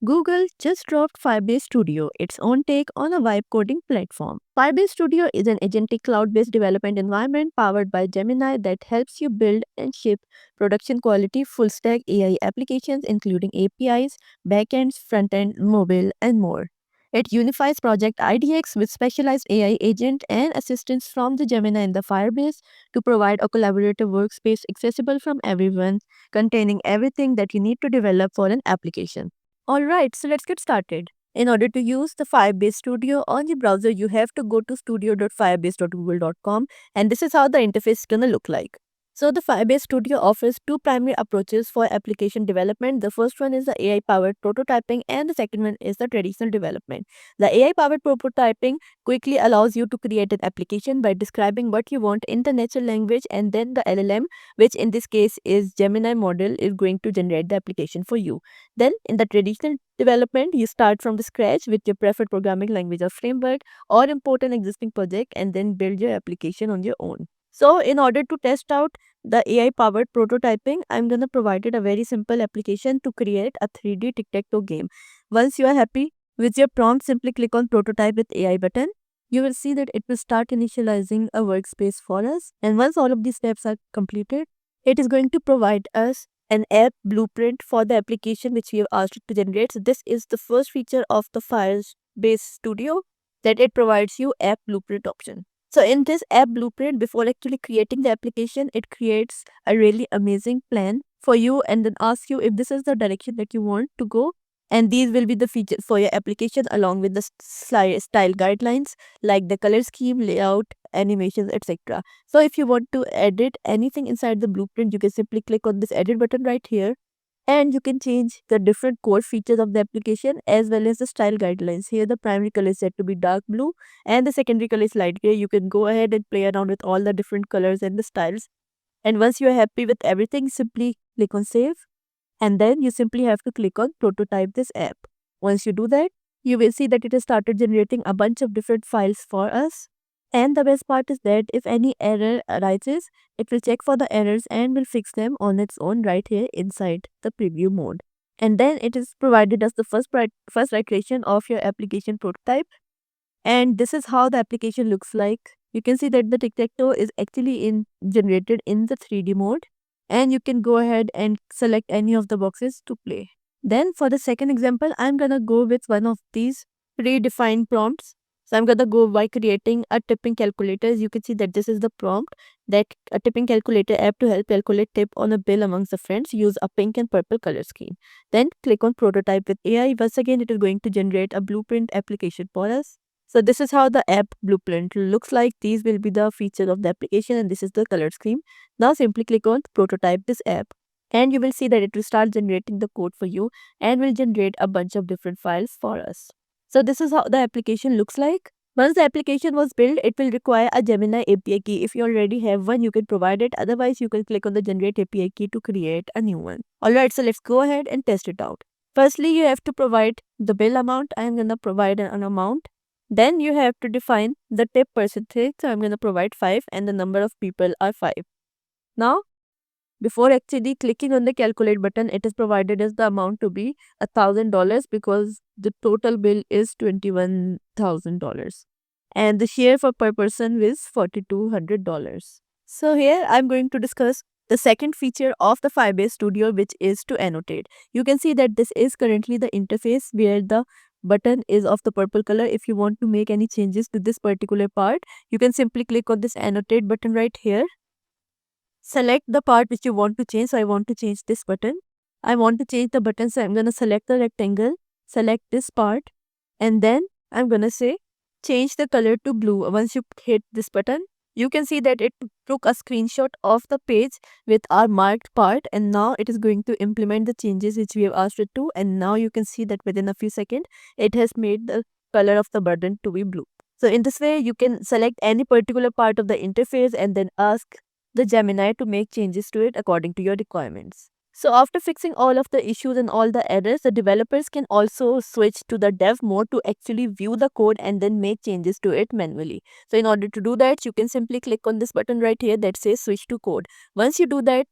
Google just dropped Firebase Studio, its own take on a vibe coding platform. Firebase Studio is an agentic cloud-based development environment powered by Gemini that helps you build and ship production quality full-stack AI applications including APIs, backends, front-end, mobile, and more. It unifies Project IDX with specialized AI agent and assistance from the Gemini and the Firebase to provide a collaborative workspace accessible from everyone, containing everything that you need to develop for an application. Alright, so let's get started. In order to use the Firebase Studio on the browser, you have to go to studio.firebase.google.com, and this is how the interface is gonna look like. So the Firebase Studio offers two primary approaches for application development. The first one is the AI-powered prototyping and the second one is the traditional development. The AI-powered prototyping quickly allows you to create an application by describing what you want in the natural language, and then the LLM, which in this case is Gemini model, is going to generate the application for you. Then, in the traditional development, you start from the scratch with your preferred programming language or framework, or import an existing project and then build your application on your own. So, in order to test out the AI powered prototyping, I'm going to provide it a very simple application to create a 3D tic-tac-toe game. Once you are happy with your prompt, simply click on prototype with AI button. You will see that it will start initializing a workspace for us. And once all of these steps are completed, it is going to provide us an app blueprint for the application which we have asked it to generate. So this is the first feature of the Firebase Studio, that it provides you app blueprint option. So in this app blueprint, before actually creating the application, it creates a really amazing plan for you and then asks you if this is the direction that you want to go. And these will be the features for your application along with the style guidelines like the color scheme, layout, animations, etc. So if you want to edit anything inside the blueprint, you can simply click on this edit button right here, and you can change the different core features of the application as well as the style guidelines. Here the primary color is set to be dark blue and the secondary color is light gray. You can go ahead and play around with all the different colors and the styles. And once you are happy with everything, simply click on save, and then you simply have to click on prototype this app. Once you do that, you will see that it has started generating a bunch of different files for us. And the best part is that if any error arises, it will check for the errors and will fix them on its own right here inside the preview mode. And then it is provided as the first iteration of your application prototype. And this is how the application looks like. You can see that the tic-tac-toe is actually generated in the 3D mode, and you can go ahead and select any of the boxes to play. Then for the second example, I'm gonna go with one of these predefined prompts. So I'm gonna go by creating a tipping calculator. As you can see that this is the prompt, that a tipping calculator app to help calculate tip on a bill amongst the friends. Use a pink and purple color scheme. Then click on prototype with AI. Once again, it is going to generate a blueprint application for us. So this is how the app blueprint looks like. These will be the features of the application and this is the color scheme. Now simply click on prototype this app and you will see that it will start generating the code for you and will generate a bunch of different files for us. So this is how the application looks like. Once the application was built, it will require a Gemini API key. If you already have one, you can provide it. Otherwise, you can click on the generate API key to create a new one. Alright, so let's go ahead and test it out. Firstly, you have to provide the bill amount. I am going to provide an amount. Then you have to define the tip percentage. So I'm going to provide 5 and the number of people are 5. Now, before actually clicking on the calculate button, it is provided as the amount to be $1,000 because the total bill is $21,000. And the share for per person is $4,200. So here I'm going to discuss the second feature of the Firebase Studio, which is to annotate. You can see that this is currently the interface where the button is of the purple color. If you want to make any changes to this particular part, you can simply click on this annotate button right here. Select the part which you want to change. So I want to change this button. I want to change the button, so I'm going to select the rectangle, select this part, and then I'm going to say change the color to blue. Once you hit this button, you can see that it took a screenshot of the page with our marked part, and now it is going to implement the changes which we have asked it to. And now you can see that within a few seconds, it has made the color of the button to be blue. So in this way, you can select any particular part of the interface and then ask the Gemini to make changes to it according to your requirements. So after fixing all of the issues and all the errors, the developers can also switch to the dev mode to actually view the code and then make changes to it manually. So in order to do that, you can simply click on this button right here that says switch to code. Once you do that,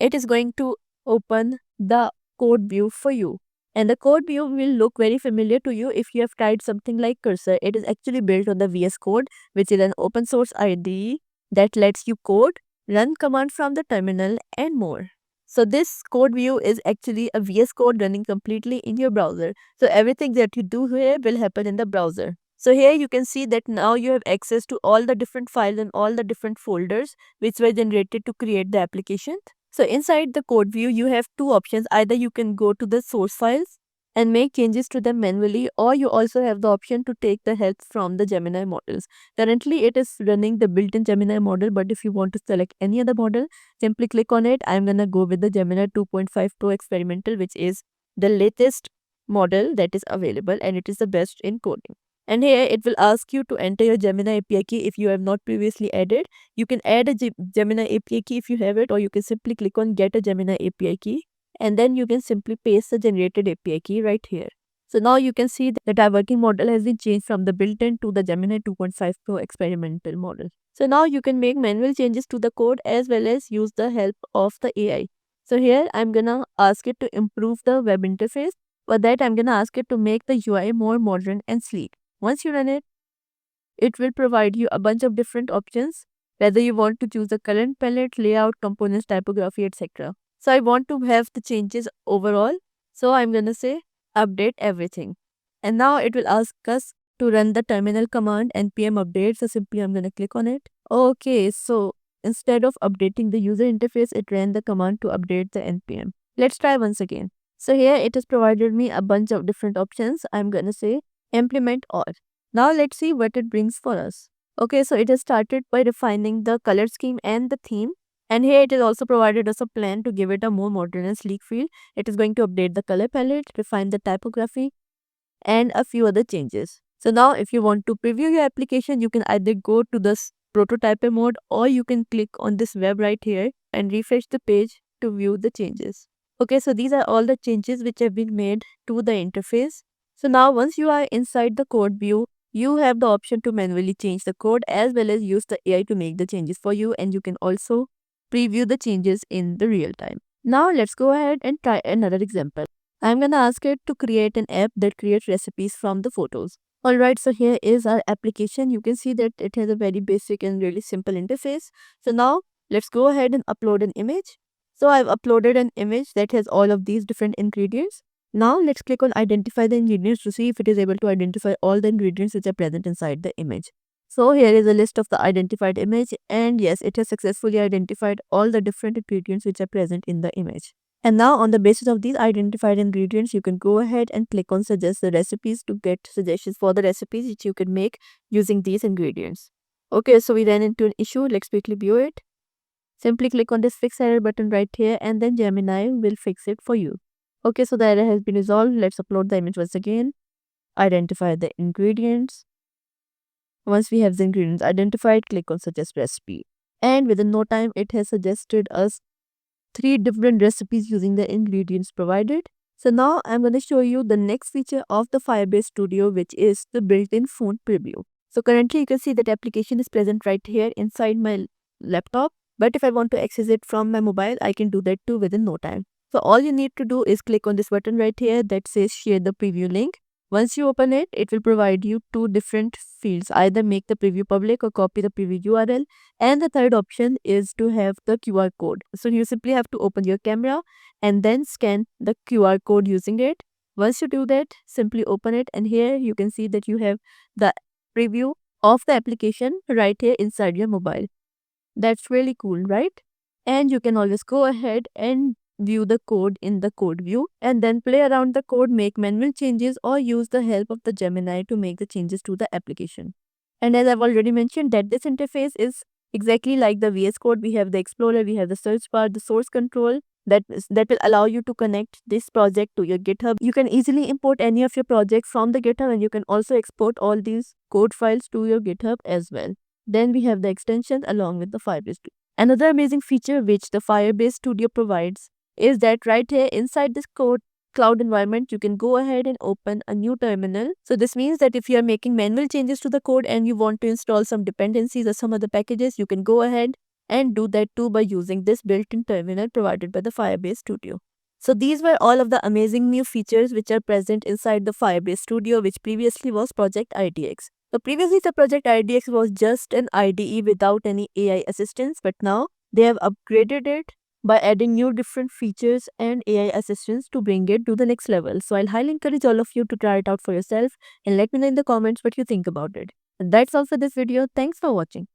it is going to open the code view for you. And the code view will look very familiar to you if you have tried something like Cursor. It is actually built on the VS Code, which is an open source IDE that lets you code, run command from the terminal, and more. So this code view is actually a VS Code running completely in your browser. So everything that you do here will happen in the browser. So here you can see that now you have access to all the different files and all the different folders which were generated to create the application. So inside the code view, you have two options. Either you can go to the source files and make changes to them manually, or you also have the option to take the help from the Gemini models. Currently, it is running the built-in Gemini model, but if you want to select any other model, simply click on it. I'm gonna go with the Gemini 2.5 Pro Experimental, which is the latest model that is available, and it is the best in coding. And here it will ask you to enter your Gemini API key if you have not previously added. You can add a Gemini API key if you have it, or you can simply click on get a Gemini API key, and then you can simply paste the generated API key right here. So now you can see that our working model has been changed from the built-in to the Gemini 2.5 Pro experimental model. So now you can make manual changes to the code as well as use the help of the AI. So here I'm gonna ask it to improve the web interface. For that, I'm gonna ask it to make the UI more modern and sleek. Once you run it, it will provide you a bunch of different options, whether you want to choose the color palette, layout, components, typography, etc. So I want to have the changes overall. So I'm going to say update everything. And now it will ask us to run the terminal command npm update. So simply I'm going to click on it. Okay, so instead of updating the user interface, it ran the command to update the npm. Let's try once again. So here it has provided me a bunch of different options. I'm going to say implement all. Now let's see what it brings for us. Okay, so it has started by refining the color scheme and the theme. And here it has also provided us a plan to give it a more modern and sleek feel. It is going to update the color palette, refine the typography, and a few other changes. So now if you want to preview your application, you can either go to this prototyper mode, or you can click on this web right here and refresh the page to view the changes. Okay, so these are all the changes which have been made to the interface. So now once you are inside the code view, you have the option to manually change the code as well as use the AI to make the changes for you, and you can also preview the changes in the real time. Now let's go ahead and try another example. I'm gonna ask it to create an app that creates recipes from the photos. Alright, so here is our application. You can see that it has a very basic and really simple interface. So now let's go ahead and upload an image. So I've uploaded an image that has all of these different ingredients. Now let's click on identify the ingredients to see if it is able to identify all the ingredients which are present inside the image. So here is a list of the identified image, and yes, it has successfully identified all the different ingredients which are present in the image. And now on the basis of these identified ingredients, you can go ahead and click on suggest the recipes to get suggestions for the recipes which you can make using these ingredients. Okay, so we ran into an issue. Let's quickly view it. Simply click on this fix error button right here, and then Gemini will fix it for you. Okay, so the error has been resolved. Let's upload the image once again. Identify the ingredients. Once we have the ingredients identified, click on suggest recipe. And within no time, it has suggested us 3 different recipes using the ingredients provided. So now I'm going to show you the next feature of the Firebase Studio, which is the built-in phone preview. So currently you can see that application is present right here inside my laptop. But if I want to access it from my mobile, I can do that too within no time. So all you need to do is click on this button right here that says share the preview link. Once you open it, it will provide you 2 different fields. Either make the preview public or copy the preview URL. And the third option is to have the QR code. So you simply have to open your camera and then scan the QR code using it. Once you do that, simply open it, and here you can see that you have the preview of the application right here inside your mobile. That's really cool, right? And you can always go ahead and view the code in the code view and then play around the code, make manual changes, or use the help of the Gemini to make the changes to the application. And as I've already mentioned, that this interface is exactly like the VS Code. We have the Explorer, we have the search bar, the source control that will allow you to connect this project to your GitHub. You can easily import any of your projects from the GitHub, and you can also export all these code files to your GitHub as well. Then we have the extensions along with the Firebase Studio. Another amazing feature which the Firebase Studio provides is that right here inside this cloud environment, you can go ahead and open a new terminal. So this means that if you are making manual changes to the code and you want to install some dependencies or some other packages, you can go ahead and do that too by using this built-in terminal provided by the Firebase Studio. So these were all of the amazing new features which are present inside the Firebase Studio, which previously was Project IDX. So previously the Project IDX was just an IDE without any AI assistance, but now they have upgraded it by adding new different features and AI assistance to bring it to the next level. So I'll highly encourage all of you to try it out for yourself and let me know in the comments what you think about it. And that's all for this video. Thanks for watching.